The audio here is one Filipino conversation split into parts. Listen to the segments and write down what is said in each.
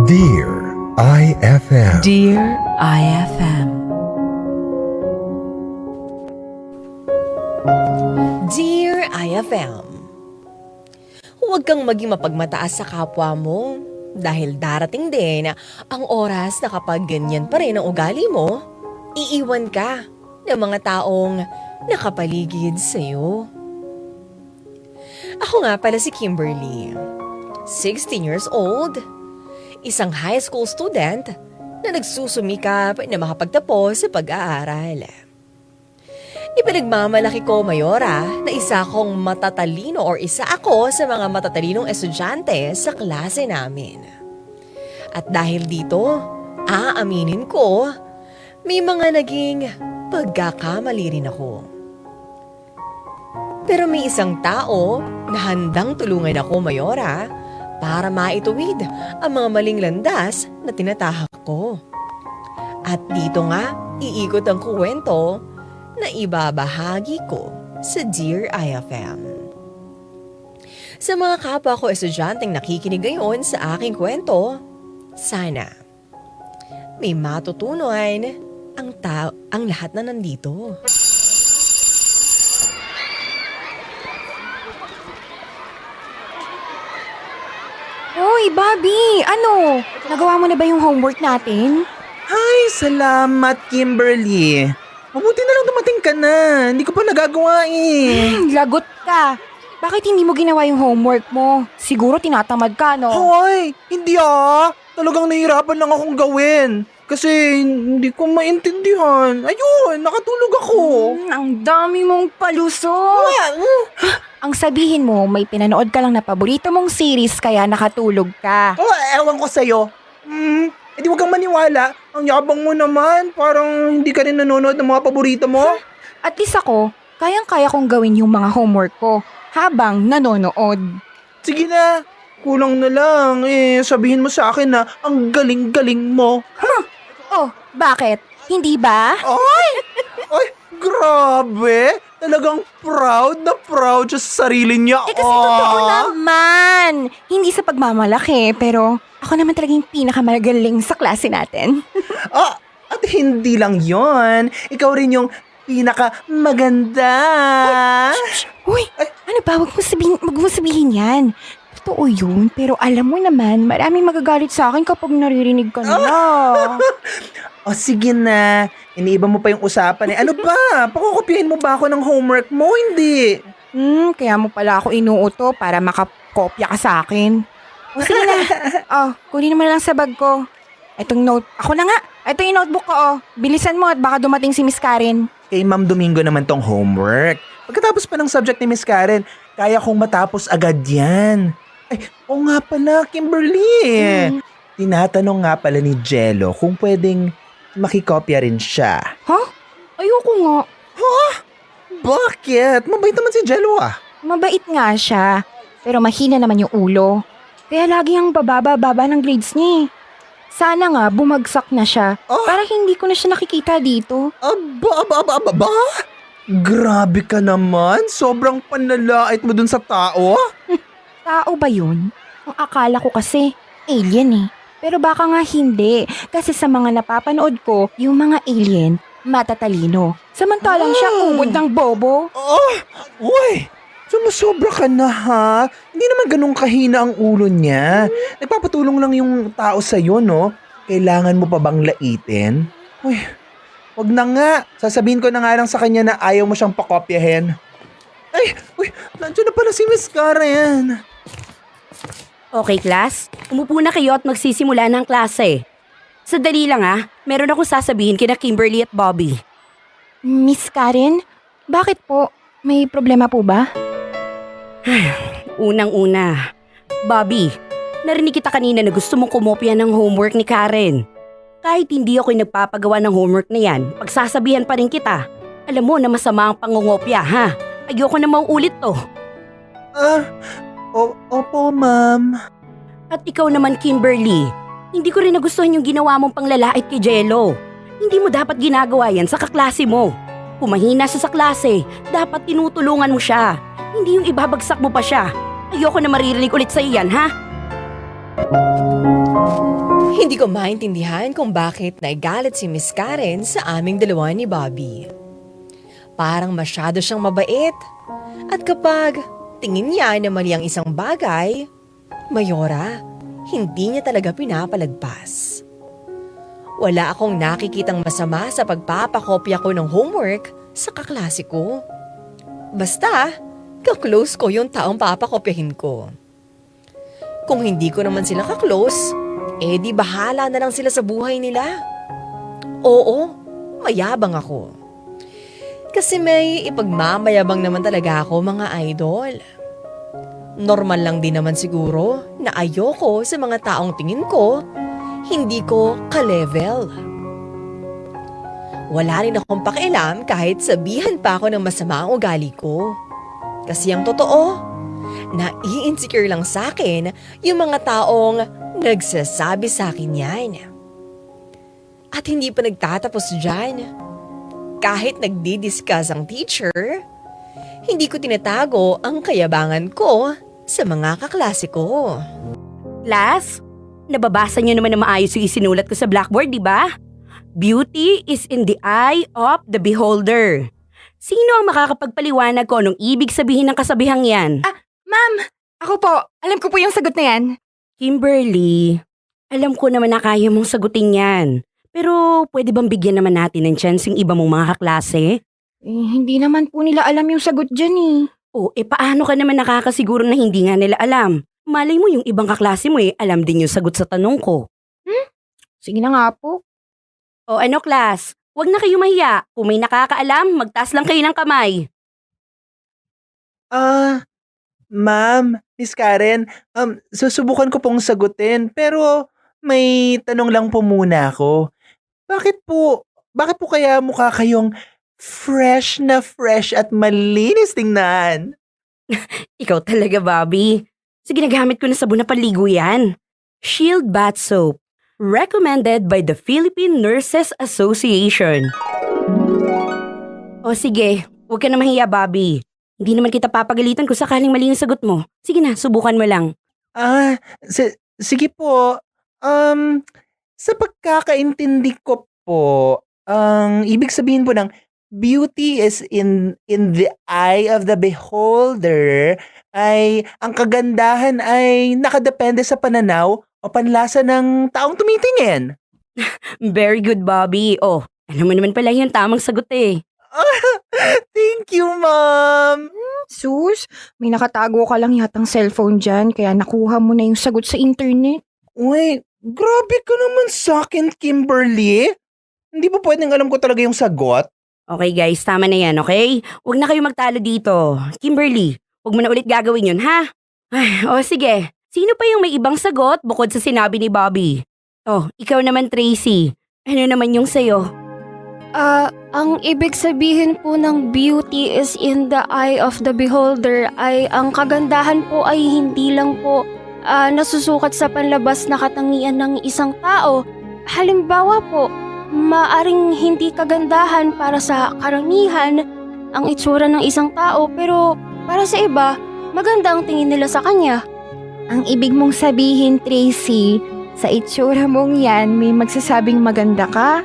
Dear IFM. Dear IFM. Dear IFM, huwag kang maging mapagmataas sa kapwa mo dahil darating din ang oras na kapag ganyan pa rin ang ugali mo, iiwan ka ng mga taong nakapaligid sa'yo. Ako nga pala si Kimberly, 16 years old, isang high school student na nagsusumikap na makapagtapos sa pag-aaral. Ipinagmamalaki ko, Mayora, na isa akong matatalino or isa ako sa mga matatalinong estudyante sa klase namin. At dahil dito, aaminin ko, may mga naging pagkakamali rin ako. Pero may isang tao na handang tulungan ako, Mayora, para maituwid ang mga maling landas na tinatahak ko. At dito nga, iikot ang kwento na ibabahagi ko sa Dear IFM. Sa mga kapwa ko estudyanteng nakikinig ngayon sa aking kwento, sana may matutunan ang lahat na nandito. Hoy, Bobby! Ano? Nagawa mo na ba yung homework natin? Ay, salamat, Kimberly. Mabuti na lang dumating ka na. Hindi ko pa nagagawa eh. Lagot ka! Bakit hindi mo ginawa yung homework mo? Siguro tinatamad ka, no? Hoy, hindi ah. Talagang nahihirapan lang akong gawin. Kasi hindi ko maintindihan. Ayun, nakatulog ako. Ang dami mong palusot! Ang sabihin mo, may pinanood ka lang na paborito mong series kaya nakatulog ka. Oh, ewan ko sa'yo. Hindi wag kang maniwala. Ang yabang mo naman. Parang hindi ka rin nanonood ng mga paborito mo. At least ako, kayang-kaya kong gawin yung mga homework ko habang nanonood. Sige na. Kulang na lang. Sabihin mo sa akin na ang galing-galing mo. Oh, bakit? Hindi ba? Ay, grabe. Talagang proud na proud siya sa sarili niya. Kasi totoo naman. Hindi sa pagmamalaki, pero ako naman talagang pinakamagaling sa klase natin. At hindi lang yon. Ikaw rin yung pinakamaganda. Uy, ano ba? Huwag mo sabihin yan. Totoo yun, pero alam mo naman, maraming magagalit sa akin kapag naririnig ka nila. Sige na. Iniiba mo pa yung usapan eh. Ano ba? Pakukopyahin mo ba ako ng homework mo? Hindi. Kaya mo pala ako inuuto para makakopya ka sa akin. O sige na. Kunin mo na lang sa bag ko. Etong note. Ako na nga. Ito yung notebook ko. Bilisan mo at baka dumating si Miss Karen. Kay Ma'am Domingo naman tong homework. Pagkatapos pa ng subject ni Miss Karen, kaya kong matapos agad yan. Ay, oo nga pala, Kimberly. Tinatanong nga pala ni Jello kung pwedeng makikopya rin siya. Ayoko nga. Bakit? Mabait naman si Jello ah. Mabait nga siya. Pero mahina naman yung ulo. Kaya lagi ang bababa-baba ng grades niya eh. Sana nga bumagsak na siya. Para hindi ko na siya nakikita dito. Aba? Grabe ka naman. Sobrang panlalait mo dun sa tao. Tao ba yun? Ang akala ko kasi, alien eh. Pero baka nga hindi. Kasi sa mga napapanood ko, yung mga alien, matatalino. Samantalang siya ubod ng bobo. Uy! Sumusobra ka na ha. Hindi naman ganun kahina ang ulo niya. Nagpapatulong lang yung tao sa'yo, no? Kailangan mo pa bang laitin? Uy, wag na nga. Sasabihin ko na nga lang sa kanya na ayaw mo siyang pakopyahin. Nandiyan na pala si Miss Karen. Okay, class. Umupo na kayo at magsisimula ng klase. Sadali lang meron akong sasabihin kina Kimberly at Bobby. Miss Karen, bakit po? May problema po ba? Unang-una, Bobby, narinig kita kanina na gusto mong kumopya ng homework ni Karen. Kahit hindi ako nagpapagawa ng homework na yan, pagsasabihan pa rin kita. Alam mo na masama ang pangungopya, ha? Ayoko na mauulit to. Opo, ma'am. At ikaw naman, Kimberly, hindi ko rin nagustuhan yung ginawa mong panglalait kay Jello. Hindi mo dapat ginagawa yan sa kaklase mo. Kung mahina siya sa klase, dapat tinutulungan mo siya. Hindi yung ibabagsak mo pa siya. Ayoko na maririnig ulit sa'yo yan, ha? Hindi ko maintindihan kung bakit naigalit si Miss Karen sa aming dalawa ni Bobby. Parang masyado siyang mabait. At kapag tingin niya na mali ang isang bagay, Mayora, hindi niya talaga pinapalagpas. Wala akong nakikitang masama sa pagpapakopya ko ng homework sa kaklase ko. Basta, kaklose ko yung taong papakopyahin ko. Kung hindi ko naman sila kaklose, di bahala na lang sila sa buhay nila. Oo, mayabang ako. Kasi may ipagmamayabang naman talaga ako, mga idol. Normal lang din naman siguro na ayoko sa mga taong tingin ko, hindi ko ka-level. Wala rin akong pakialam kahit sabihan pa ako ng masama ang ugali ko. Kasi ang totoo, nai-insecure lang sa akin yung mga taong nagsasabi sa akin yan. At hindi pa nagtatapos dyan. Kahit nagdi-discuss ang teacher, hindi ko tinatago ang kayabangan ko sa mga kaklase ko. Class, nababasa niyo naman na maayos yung isinulat ko sa blackboard, di ba? Beauty is in the eye of the beholder. Sino ang makakapagpaliwanag ko anong ibig sabihin ng kasabihang yan? Ma'am, ako po. Alam ko po yung sagot na yan. Kimberly, alam ko naman na kaya mong sagutin yan. Pero pwede bang bigyan naman natin ng chance yung iba mong mga kaklase? Hindi naman po nila alam yung sagot dyan eh. Paano ka naman nakakasiguro na hindi nga nila alam? Malay mo yung ibang kaklase mo alam din yung sagot sa tanong ko. Sige na nga po. Ano class? Huwag na kayo mahiya. Kung may nakakaalam, magtaas lang kayo ng kamay. Ma'am, Miss Karen, susubukan ko pong sagutin pero may tanong lang po muna ako. Bakit po kaya mukha kayong fresh na fresh at malinis tingnan? Ikaw talaga, Bobby. Sige, nagamit ko na sabon na panligo yan. Shield Bath Soap. Recommended by the Philippine Nurses Association. Sige, huwag ka na mahiya, Bobby. Hindi naman kita papagalitan kung sakaling mali yung sagot mo. Sige na, subukan mo lang. Sige po. Sa pagkakaintindi ko po, ang ibig sabihin po ng beauty is in the eye of the beholder ay ang kagandahan ay nakadepende sa pananaw o panlasa ng taong tumitingin. Very good, Bobby. Alam mo naman pala yung tamang sagot eh. Thank you, Mom! Sus, may nakatago ka lang yatang cellphone dyan kaya nakuha mo na yung sagot sa internet. Uy, grabe ka naman sa akin, Kimberly. Hindi ba pwedeng alam ko talaga yung sagot? Okay guys, tama na yan, okay? Huwag na kayo magtalo dito. Kimberly, huwag mo na ulit gagawin yun, ha? Sige. Sino pa yung may ibang sagot bukod sa sinabi ni Bobby? Ikaw naman, Tracy. Ano naman yung sayo? Ang ibig sabihin po ng beauty is in the eye of the beholder ay ang kagandahan po ay hindi lang po nasusukat sa panlabas na katangian ng isang tao. Halimbawa po, maaring hindi kagandahan para sa karamihan ang itsura ng isang tao pero para sa iba, maganda ang tingin nila sa kanya. Ang ibig mong sabihin, Tracy, sa itsura mong yan, may magsasabing maganda ka?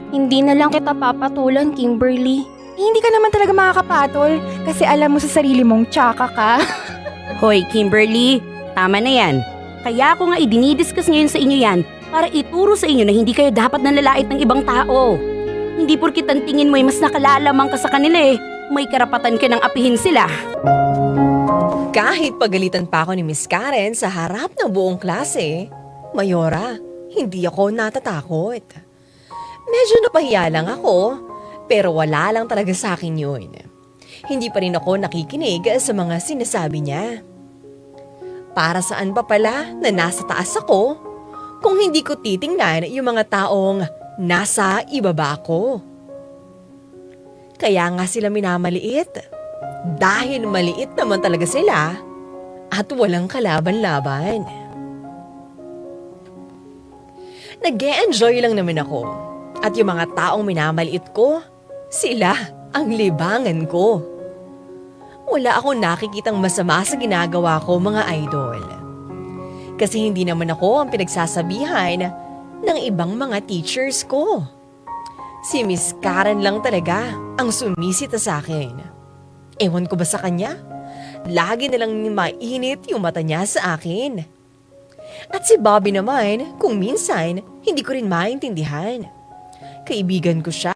Hindi na lang kita papatulan, Kimberly. Hindi ka naman talaga makakapatol kasi alam mo sa sarili mong tsaka ka. Hoy, Kimberly, tama na yan. Kaya ako nga idinidiscuss ngayon sa inyo yan para ituro sa inyo na hindi kayo dapat nalalait ng ibang tao. Hindi porkit ang tingin mo ay mas nakalalamang ka sa kanila may karapatan ka ng apihin sila. Kahit pagalitan pa ako ni Miss Karen sa harap ng buong klase, Mayora, hindi ako natatakot. Medyo napahiya lang ako, pero wala lang talaga sa akin yun. Hindi pa rin ako nakikinig sa mga sinasabi niya. Para saan pa pala na nasa taas ako kung hindi ko titingnan yung mga taong nasa ibaba ko? Kaya nga sila minamaliit. Dahil maliit naman talaga sila at walang kalaban-laban. Nag-e-enjoy lang naman ako. At yung mga taong minamaliit ko, sila ang libangan ko. Wala akong nakikitang masama sa ginagawa ko, mga idol. Kasi hindi naman ako ang pinagsasabihan ng ibang mga teachers ko. Si Miss Karen lang talaga ang sumisita sa akin. Ewan ko ba sa kanya? Lagi na lang mainit yung mata niya sa akin. At si Bobby naman, kung minsan, hindi ko rin maintindihan. Kaibigan ko siya,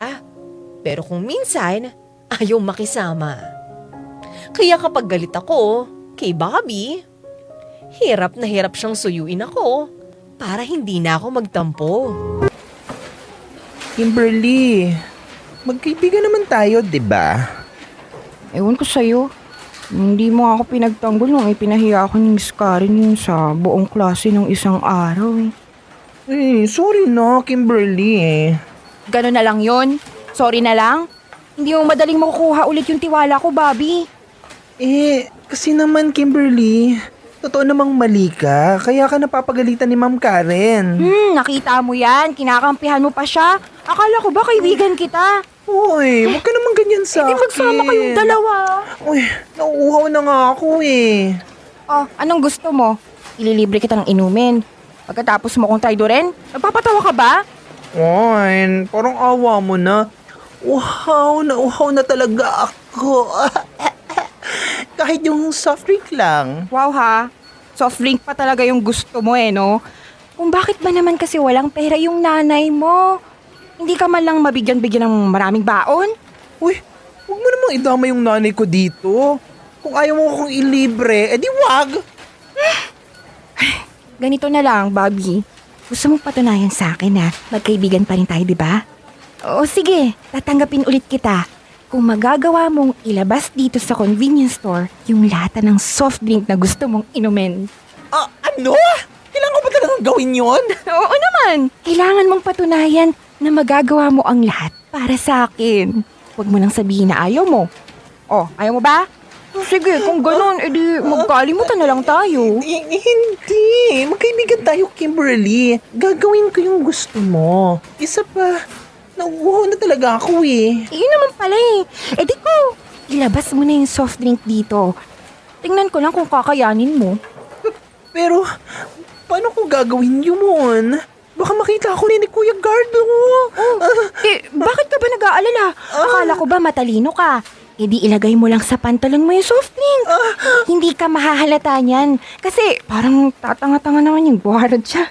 pero kung minsan, ayaw makisama. Kaya kapag galit ako kay Bobby, hirap na hirap siyang suyuin ako para hindi na ako magtampo. Kimberly, magkaibigan naman tayo, di ba? Ewan ko sa'yo. Hindi mo ako pinagtanggol nung ipinahiya ako ni Miss Karen yun sa buong klase ng isang araw eh. Sorry na, Kimberly. Gano'n na lang yon. Sorry na lang. Hindi mo madaling makukuha ulit yung tiwala ko, Bobby. Kasi naman, Kimberly, totoo namang mali ka. Kaya ka napapagalitan ni Ma'am Karen. Nakita mo yan. Kinakampihan mo pa siya. Akala ko ba kaibigan kita? Uy, huwag ka naman ganyan sa Hindi akin. magsama kayong dalawa. Uy, nauuhaw na nga ako eh. Oh, anong gusto mo? Ililibre kita ng inumin. Pagkatapos mo kong traidorin, nagpapatawa ka ba? Uy, parang awa mo na. Uhaw na talaga ako. Kahit yung soft drink lang. Wow ha, soft drink pa talaga yung gusto mo no? Kung bakit ba naman kasi walang pera yung nanay mo? Hindi ka man lang mabigyan-bigyan ng maraming baon? Uy, huwag mo namang idama yung nanay ko dito. Kung ayaw mo akong ilibre, edi wag. Ganito na lang, Bobby. Gusto mong patunayan sa akin na magkaibigan pa rin tayo, di ba? O sige, tatanggapin ulit kita. Kung magagawa mong ilabas dito sa convenience store yung lata ng soft drink na gusto mong inumin. Ano? Kailangan ko ba talagang gawin yon? Oo naman. Kailangan mong patunayan na magagawa mo ang lahat para sa akin. Huwag mo nang sabihin na ayaw mo. Oh, ayaw mo ba? Sige, kung ganun, edi magkalimutan na lang tayo. Hindi. Magkaibigan tayo, Kimberly. Gagawin ko yung gusto mo. Isa pa, nauuhaw na talaga ako eh. Yun naman pala eh. Edi ko, ilabas mo na yung soft drink dito. Tingnan ko lang kung kakayanin mo. Pero, paano ko gagawin yun? Baka makita ako ni Kuya Gardo. Bakit ka ba nag-aalala? Akala ko ba matalino ka? E di ilagay mo lang sa pantalon mo yung soft drink. Hindi ka mahahalata niyan. Kasi parang tatanga-tanga naman yung buharad siya.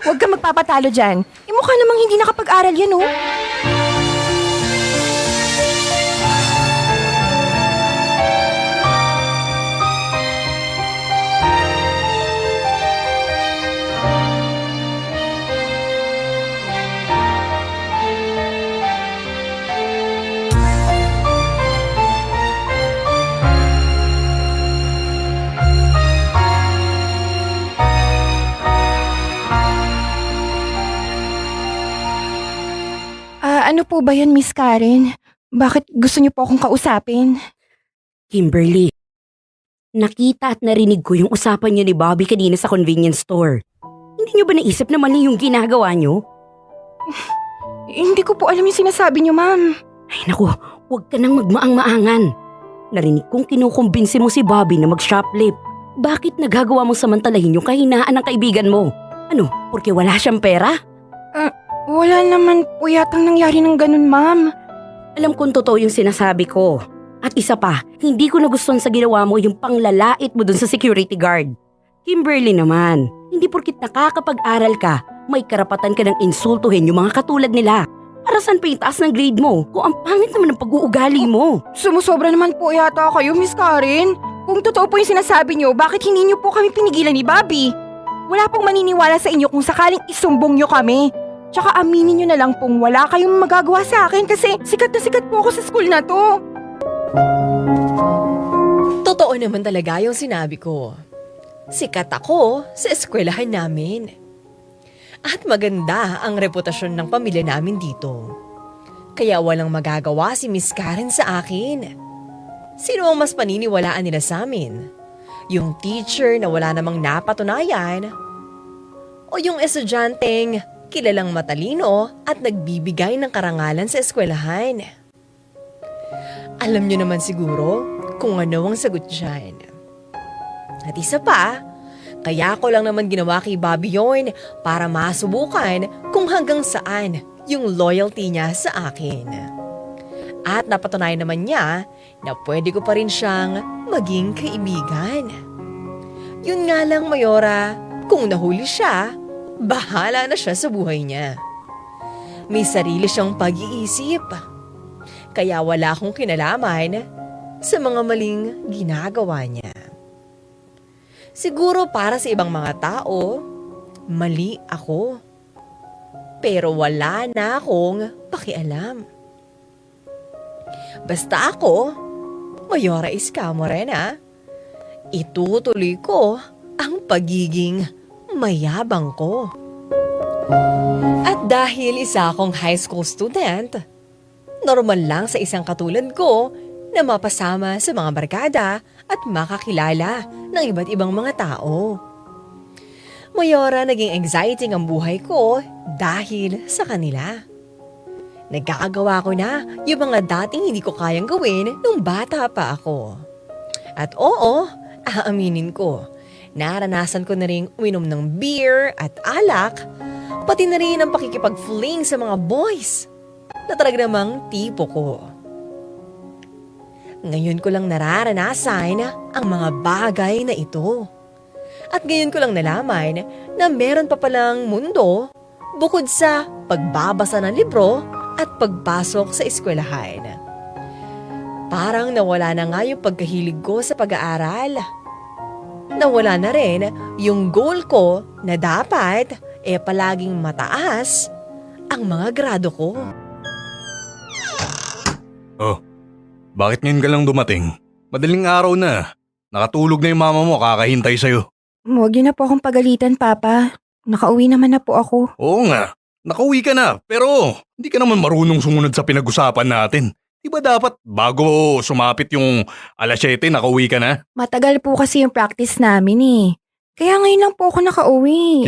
Huwag ka magpapatalo dyan. Mukha namang hindi nakapag-aral yan, oh. Ano po ba yan, Miss Karen? Bakit gusto niyo po akong kausapin? Kimberly, nakita at narinig ko yung usapan niyo ni Bobby kanina sa convenience store. Hindi niyo ba naisip na mali yung ginagawa niyo? Hindi ko po alam yung sinasabi niyo, ma'am. Ay naku, huwag ka nang magmaang-maangan. Narinig kong kinukumbinsi mo si Bobby na mag-shoplift. Bakit nagagawa mong samantalahin yung kahinaan ng kaibigan mo? Ano, porque wala siyang pera? Wala naman po yatang nangyari ng ganun, ma'am. Alam kong totoo yung sinasabi ko. At isa pa, hindi ko nagustuhan sa ginawa mo yung panglalait mo dun sa security guard. Kimberly naman, hindi porkit nakakapag-aral ka, may karapatan ka ng insultuhin yung mga katulad nila. Para saan pa yung taas ng grade mo kung ang pangit naman ng pag-uugali mo? Sumusobra naman po yata kayo, Miss Karen. Kung totoo po yung sinasabi niyo, bakit hindi niyo po kami pinigilan ni Bobby? Wala pong maniniwala sa inyo kung sakaling isumbong niyo kami. Tsaka aminin niyo na lang pong wala kayong magagawa sa akin kasi sikat na sikat po ako sa school na to. Totoo naman talaga yung sinabi ko. Sikat ako sa eskwelahan namin. At maganda ang reputasyon ng pamilya namin dito. Kaya walang magagawa si Miss Karen sa akin. Sino ang mas paniniwalaan nila sa amin? Yung teacher na wala namang napatunayan? O yung estudyanteng kilalang matalino at nagbibigay ng karangalan sa eskwelahan? Alam niyo naman siguro kung ano ang sagot dyan. At isa pa, Kaya ko lang naman ginawa kay Bobby yon para masubukan kung hanggang saan yung loyalty niya sa akin. At napatunayan naman niya na pwede ko pa rin siyang maging kaibigan. Yun nga lang, Mayora, kung nahuli siya, bahala na siya sa buhay niya. May sarili siyang pag-iisip. Kaya wala akong kinalaman sa mga maling ginagawa niya. Siguro para sa ibang mga tao, mali ako. Pero wala na akong pakialam. Basta ako, Mayora Iska Morena, itutuloy ko ang pagiging mayabang ko. At dahil isa akong high school student, normal lang sa isang katulad ko na mapasama sa mga barkada at makakilala ng iba't ibang mga tao. Mayora, naging exciting ang buhay ko dahil sa kanila. Nagkakagawa ko na yung mga dating hindi ko kayang gawin nung bata pa ako. At oo, aaminin ko, naranasan ko na rin uminom ng beer at alak, pati na rin ang pakikipag-fling sa mga boys na talaga namang tipo ko. Ngayon ko lang nararanasan ang mga bagay na ito. At ngayon ko lang nalaman na meron pa palang mundo bukod sa pagbabasa ng libro at pagpasok sa eskwelahan. Parang nawala na nga yung pagkahilig ko sa pag-aaral. Nawala na rin yung goal ko na dapat palaging mataas ang mga grado ko. Oh, bakit ngayon ka lang dumating? Madaling araw na. Nakatulog na yung mama mo, kakahintay sa'yo. Huwag niyo na po akong pagalitan, Papa. Nakauwi naman na po ako. Oo nga, nakauwi ka na, pero hindi ka naman marunong sumunod sa pinag-usapan natin. Di ba dapat bago sumapit yung 7:00, nakauwi ka na? Matagal po kasi yung practice namin eh. Kaya ngayon lang po ako nakauwi.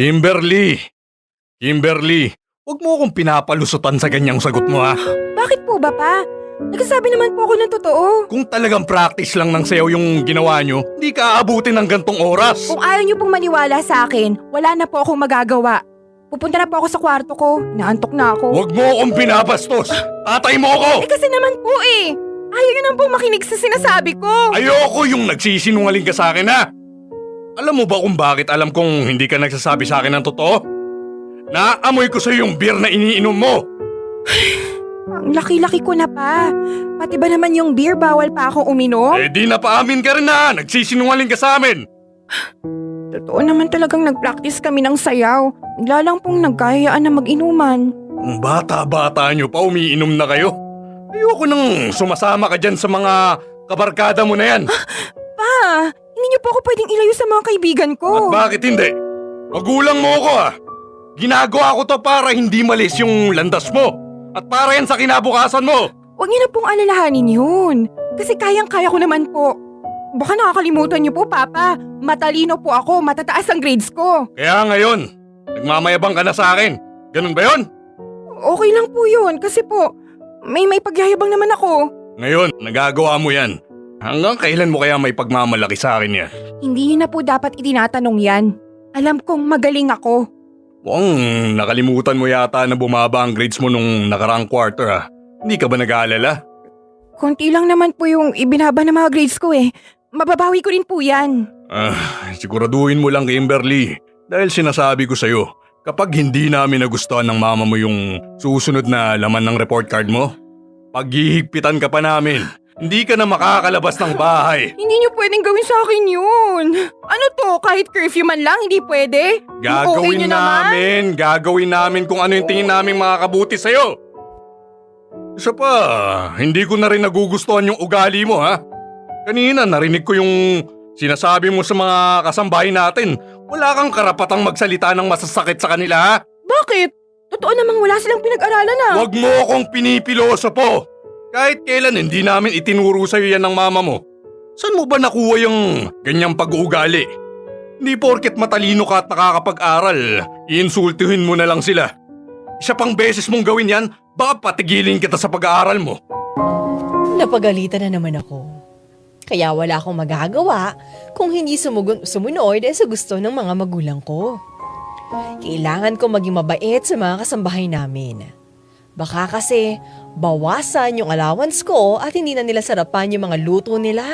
Kimberly, huwag mo akong pinapalusutan sa ganyang sagot mo ha. Bakit po ba, Pa? Nagsasabi naman po ako ng totoo. Kung talagang practice lang ng sayaw yung ginawa nyo, di ka aabutin ng gantong oras. Kung ayaw niyo pong maniwala sa akin, wala na po akong magagawa. Pupunta na po ako sa kwarto ko. Naantok na ako. Huwag mo akong pinapastos. Tatay mo ako. Eh kasi naman po eh. Ayaw niyo nang po makinig sa sinasabi ko. Ayoko yung nagsisinungaling ka sa akin ha. Alam mo ba kung bakit alam kong hindi ka nagsasabi sa akin ng totoo? Naamoy ko sa'yo yung beer na iniinom mo. Ang laki-laki ko na, Pa. Pati ba naman yung beer bawal pa akong uminom? Eh di napaamin ka rin na. Nagsisinungaling ka sa amin. Totoo naman talagang nag-practice kami ng sayaw. Bigla lang pong nagkahayaan na mag-inuman. Ang bata-bata nyo pa umiinom na kayo. Ayoko nang sumasama ka dyan sa mga kabarkada mo na yan. Pa, hindi niyo po ako pwedeng ilayo sa mga kaibigan ko. At bakit hindi? Magulang mo ako ah. Ginagawa ko to para hindi malis yung landas mo. At para yan sa kinabukasan mo. Huwag niyo na pong alalahanin yun. Kasi kayang-kaya ko naman po. Baka nakakalimutan niyo po, Papa. Matalino po ako, matataas ang grades ko. Kaya ngayon, nagmamayabang ka na sa akin. Ganun ba yun? Okay lang po yun, kasi po, may pagyayabang naman ako. Ngayon, nagagawa mo yan. Hanggang kailan mo kaya may pagmamalaki sa akin yan? Hindi niyo na po dapat itinatanong yan. Alam kong magaling ako. Mukhang nakalimutan mo yata na bumaba ang grades mo nung nakarang quarter ha. Hindi ka ba nag-aalala? Konti lang naman po yung ibinaba ng mga grades ko eh. Mababawi ko rin po yan. Siguraduhin mo lang, Kimberly. Dahil sinasabi ko sa'yo, kapag hindi namin nagustuhan ng mama mo yung susunod na laman ng report card mo, paghihigpitan ka pa namin. Hindi ka na makakalabas ng bahay. Hindi niyo pwedeng gawin sa akin yun. Ano to, kahit curfew man lang, hindi pwede? Okay niyo naman? Gagawin namin kung ano yung tingin naming makakabuti sa'yo. Isa pa, hindi ko na rin nagugustuhan yung ugali mo ha. Kanina narinig ko yung sinasabi mo sa mga kasambahay natin. Wala kang karapatang magsalita ng masasakit sa kanila ha. Bakit? Totoo namang wala silang pinag-aralan ah. Huwag mo akong pinipilosopo. Kahit kailan hindi namin itinuro sa'yo yan ng mama mo. Saan mo ba nakuha yung ganyang pag-uugali? Hindi porket matalino ka at nakakapag-aral, iinsultuhin mo na lang sila. Isa pang beses mong gawin yan, baka patigilin kita sa pag-aaral mo. Napagalitan na naman ako. Kaya wala akong magagawa kung hindi sumunod sa gusto ng mga magulang ko. Kailangan ko maging mabait sa mga kasambahay namin. Baka kasi bawasan yung allowance ko at hindi na nila sarapan yung mga luto nila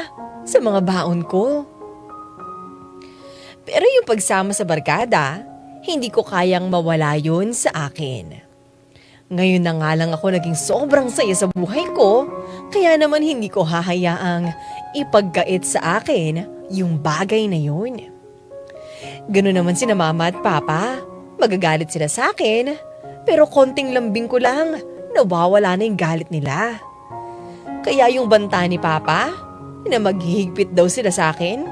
sa mga baon ko. Pero yung pagsama sa barkada, hindi ko kayang mawala yun sa akin. Ngayon na nga lang ako naging sobrang saya sa buhay ko, kaya naman hindi ko hahayaang ipagkait sa akin yung bagay na yun. Ganun naman sina mama at papa, magagalit sila sa akin, pero konting lambing ko lang, nawawala na yung galit nila. Kaya yung banta ni papa, na maghihigpit daw sila sa akin,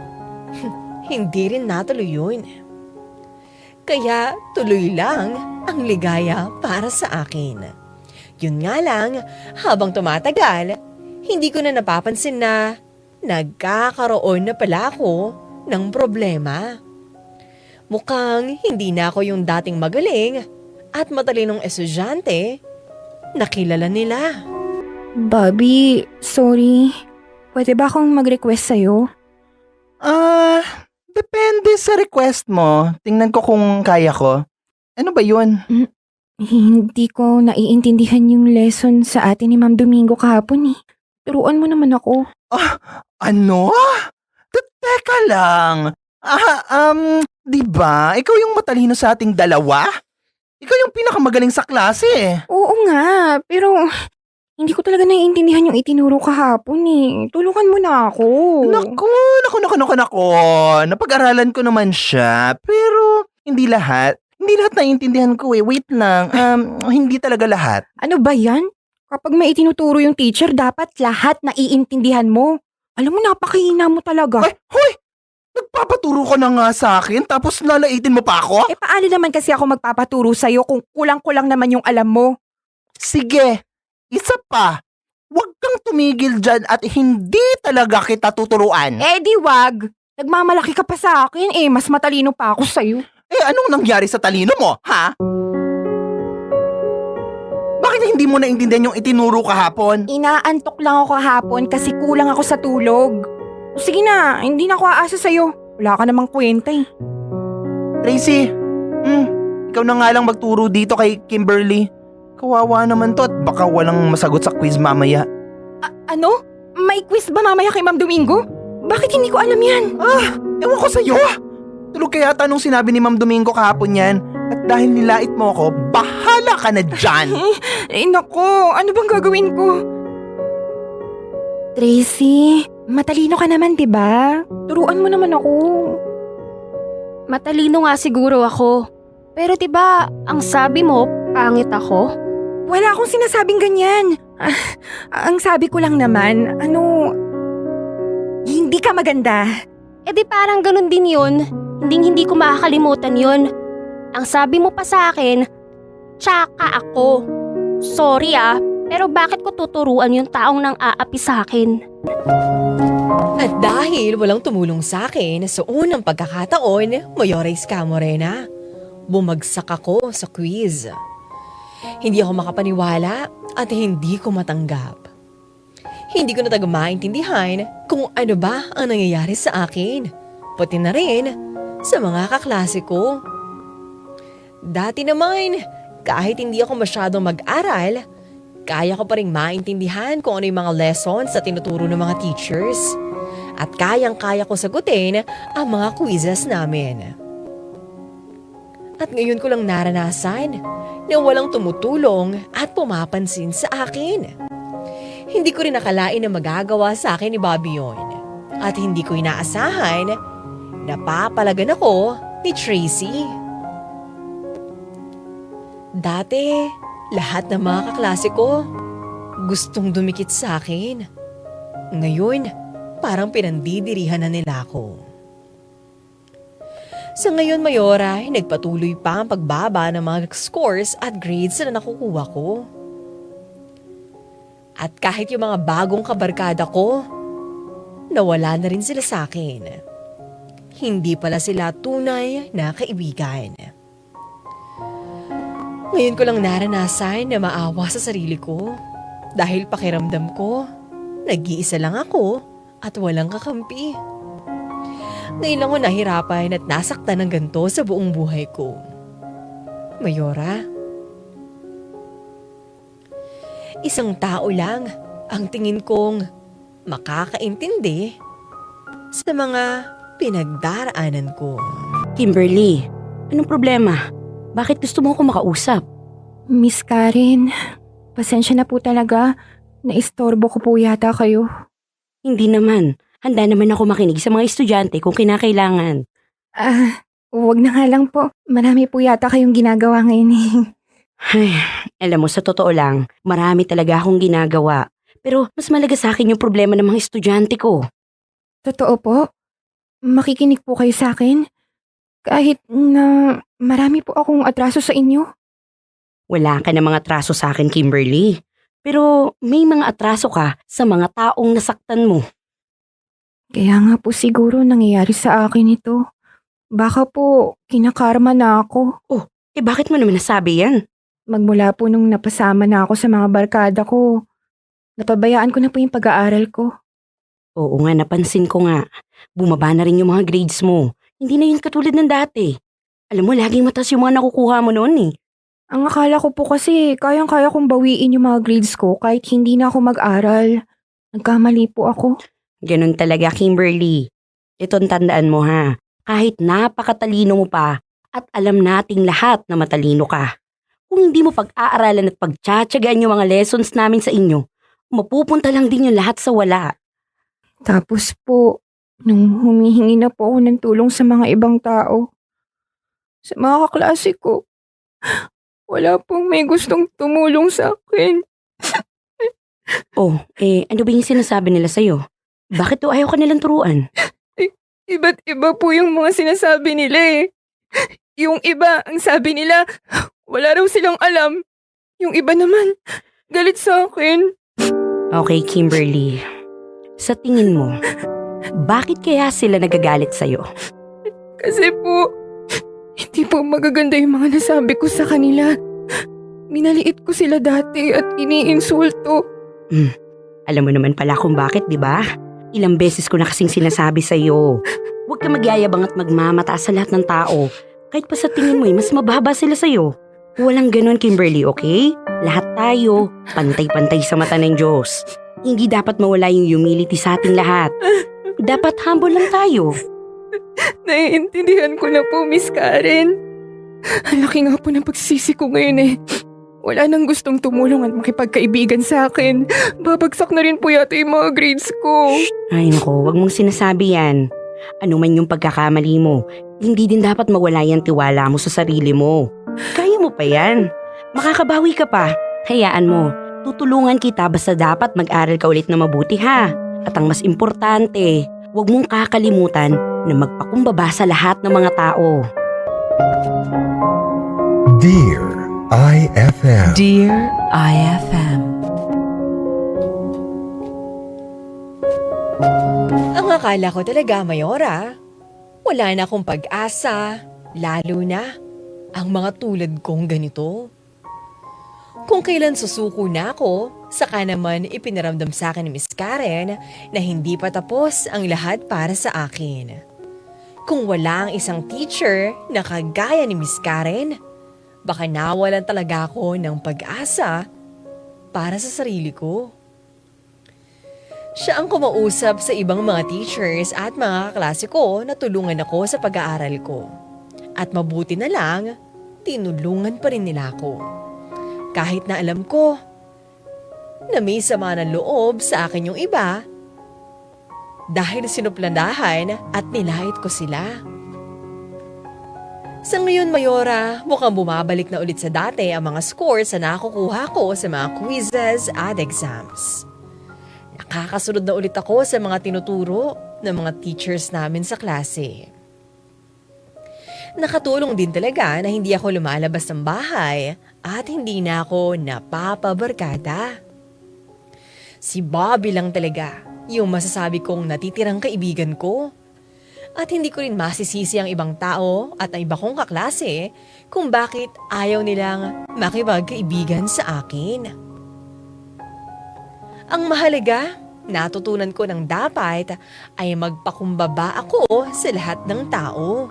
hindi rin natuloy yun. Kaya tuloy lang ang ligaya para sa akin. Yun nga lang, habang tumatagal, hindi ko na napapansin na nagkakaroon na pala ako ng problema. Mukhang hindi na ako yung dating magaling at matalinong estudyante na kilala nila. Bobby, sorry. Pwede ba akong mag-request sa'yo? Depende sa request mo. Tingnan ko kung kaya ko. Ano ba yun? Hindi ko naiintindihan yung lesson sa atin ni Ma'am Domingo kahapon eh. Turuan mo naman ako. Ano? Teka lang. Di ba? Ikaw yung matalino sa ating dalawa? Ikaw yung pinakamagaling sa klase eh. Oo nga, pero hindi ko talaga naiintindihan yung itinuro kahapon eh. Tulungan mo na ako. Naku. Napag-aralan ko naman siya. Pero hindi lahat. Hindi lahat naiintindihan ko eh. Wait lang. Hindi talaga lahat. Ano ba yan? Kapag may itinuturo yung teacher, dapat lahat naiintindihan mo. Alam mo, napakahina mo talaga. Ay, hoy! Nagpapaturo ka na nga sa akin tapos lalaitin mo pa ako? Eh paano naman kasi ako magpapaturo sa'yo kung kulang-kulang naman yung alam mo? Sige, isa pa. Huwag kang tumigil dyan at hindi talaga kita tuturuan. Eh di wag. Nagmamalaki ka pa sa akin eh. Mas matalino pa ako sa'yo. Eh anong nangyari sa talino mo, ha? Bakit hindi mo naintindihan yung itinuro kahapon? Inaantok lang ako kahapon kasi kulang ako sa tulog. O sige na, hindi na ako aasa sa'yo. Wala ka namang kwenta eh. Tracy, ikaw na nga lang magturo dito kay Kimberly. Kawawa naman to at baka walang masagot sa quiz mamaya. Ano? May quiz ba mamaya kay Ma'am Domingo? Bakit hindi ko alam yan? Ewan ko sa'yo. Tulog kaya tanong sinabi ni Ma'am Domingo kahapon yan. At dahil nilait mo ako, bahala ka na dyan. Eh nako, ano bang gagawin ko? Tracy, matalino ka naman, 'di ba? Turuan mo naman ako. Matalino nga siguro ako. Pero 'di ba, ang sabi mo, pangit ako? Wala akong sinasabing ganyan. Ang sabi ko lang naman, hindi ka maganda. Eh di parang ganun din yun. Hindi ko makakalimutan yun. Ang sabi mo pa sa akin, tsaka ako. Sorry pero bakit ko tuturuan yung taong nang aapi sa akin? At dahil walang tumulong sa akin sa unang pagkakataon, Mayores Camorena, bumagsak ako sa quiz. Hindi ako makapaniwala at hindi ko matanggap. Hindi ko na taga maintindihan kung ano ba ang nangyayari sa akin, pati na rin sa mga kaklase ko. Dati naman, kahit hindi ako masyadong mag-aral, kaya ko pa rin maintindihan kung ano yung mga lessons na tinuturo ng mga teachers. At kayang-kaya ko sagutin ang mga quizzes namin. At ngayon ko lang naranasan na walang tumutulong at pumapansin sa akin. Hindi ko rin nakalain na magagawa sa akin ni Bobby yun. At hindi ko inaasahan na papalagan ako ni Tracy. Dati, lahat ng mga kaklase ko gustong dumikit sa akin. Ngayon, parang pinandidirihan na nila ako. Sa ngayon, Mayora, nagpatuloy pa ang pagbaba ng mga scores at grades na nakukuha ko. At kahit yung mga bagong kabarkada ko, nawala na rin sila sa akin. Hindi pala sila tunay na kaibigan. Ngayon ko lang naranasan na maawa sa sarili ko dahil pakiramdam ko, nag-iisa lang ako at walang kakampi. Ngayon lang ako nahirapan at nasaktan ng ganito sa buong buhay ko. Mayora, isang tao lang ang tingin kong makakaintindi sa mga pinagdaraanan ko. Kimberly, anong problema? Bakit gusto mo ako makausap? Miss Karen, pasensya na po talaga. Naistorbo ko po yata kayo. Hindi naman. Handa naman ako makinig sa mga estudyante kung kinakailangan. Huwag na nga lang po. Marami po yata kayong ginagawa ngayon eh. Ay, alam mo, sa totoo lang, marami talaga akong ginagawa. Pero mas malaga sa akin yung problema ng mga estudyante ko. Totoo po? Makikinig po kayo sa akin? Kahit na marami po akong atraso sa inyo? Wala ka na mga atraso sa akin, Kimberly. Pero may mga atraso ka sa mga taong nasaktan mo. Kaya nga po siguro nangyayari sa akin ito. Baka po kinakarma na ako. Eh bakit mo naman nasabi yan? Magmula po nung napasama na ako sa mga barkada ko, napabayaan ko na po yung pag-aaral ko. Oo nga, napansin ko nga. Bumaba na rin yung mga grades mo. Hindi na yun katulad ng dati. Alam mo, laging mataas yung mga nakukuha mo noon eh. Ang akala ko po kasi kayang-kaya kong bawiin yung mga grades ko kahit hindi na ako mag-aral. Nagkamali po ako. Ganun talaga, Kimberly. Ito ang tandaan mo ha. Kahit napakatalino mo pa at alam nating lahat na matalino ka. Kung hindi mo pag-aaralan at pagtsatsagaan yung mga lessons namin sa inyo, mapupunta lang din yung lahat sa wala. Tapos po, nung humihingi na po ako ng tulong sa mga ibang tao, sa mga kaklase ko, wala pong may gustong tumulong sa akin. Ano ba yung sinasabi nila sa'yo? Bakit to ayaw ka nilang turuan? Iba't iba po yung mga sinasabi nila eh. Yung iba, ang sabi nila, wala raw silang alam. Yung iba naman, galit sa akin. Okay, Kimberly. Sa tingin mo, bakit kaya sila nagagalit sa'yo? Kasi po, hindi po magaganda yung mga nasabi ko sa kanila. Minaliit ko sila dati at iniinsulto. Alam mo naman pala kung bakit, di ba? Ilang beses ko na kasing sinasabi sa'yo. Huwag ka magyayabang at magmamataas sa lahat ng tao. Kahit pa sa tingin mo mas mababa sila sa'yo. Walang ganun, Kimberly, okay? Lahat tayo, pantay-pantay sa mata ng Diyos. Hindi dapat mawala yung humility sa ating lahat. Dapat humble lang tayo. Naiintindihan ko na po, Miss Karen. Ang laki nga po ng pagsisisi ko ngayon eh. Wala nang gustong tumulong at makipagkaibigan sa akin. Babagsak na rin po yata yung mga grades ko. Ay nako, wag mong sinasabi yan. Ano man yung pagkakamali mo, hindi din dapat mawala yung tiwala mo sa sarili mo. Kaya mo pa yan. Makakabawi ka pa. Hayaan mo, tutulungan kita basta dapat mag-aral ka ulit na mabuti ha. At ang mas importante, wag mong kakalimutan na magpakumbaba sa lahat ng mga tao. Dear IFM. Dear IFM. Ang akala ko talaga, Mayora, wala na akong pag-asa, lalo na ang mga tulad kong ganito. Kung kailan susuko na ako, saka naman ipinaramdam sa akin ni Miss Karen na hindi pa tapos ang lahat para sa akin. Kung wala ang isang teacher na kagaya ni Miss Karen, baka nawalan talaga ako ng pag-asa para sa sarili ko. Siya ang kumausap sa ibang mga teachers at mga kaklase ko na tulungan ako sa pag-aaral ko. At mabuti na lang, tinulungan pa rin nila ako. Kahit na alam ko na may sama ng loob sa akin yung iba dahil sinuplandahan at nilait ko sila. Sa ngayon, Mayora, mukhang bumabalik na ulit sa dati ang mga scores na nakukuha ko sa mga quizzes at exams. Nakakasunod na ulit ako sa mga tinuturo ng mga teachers namin sa klase. Nakatulong din talaga na hindi ako lumalabas ng bahay at hindi na ako napapabarkada. Si Bobby lang talaga yung masasabi kong natitirang kaibigan ko. At hindi ko rin masisisi ang ibang tao at ang iba kong kaklase kung bakit ayaw nilang makipagkaibigan sa akin. Ang mahalaga, natutunan ko ng dapat ay magpakumbaba ako sa lahat ng tao.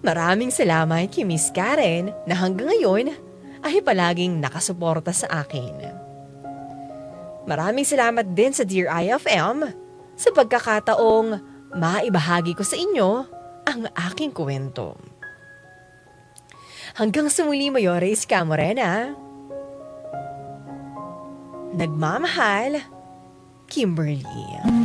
Maraming salamat kay Miss Karen na hanggang ngayon ay palaging nakasuporta sa akin. Maraming salamat din sa Dear IFM sa pagkakataong maibahagi ko sa inyo ang aking kwento. Hanggang sa muli, Mayores Camorena. Nagmamahal, Kimberly.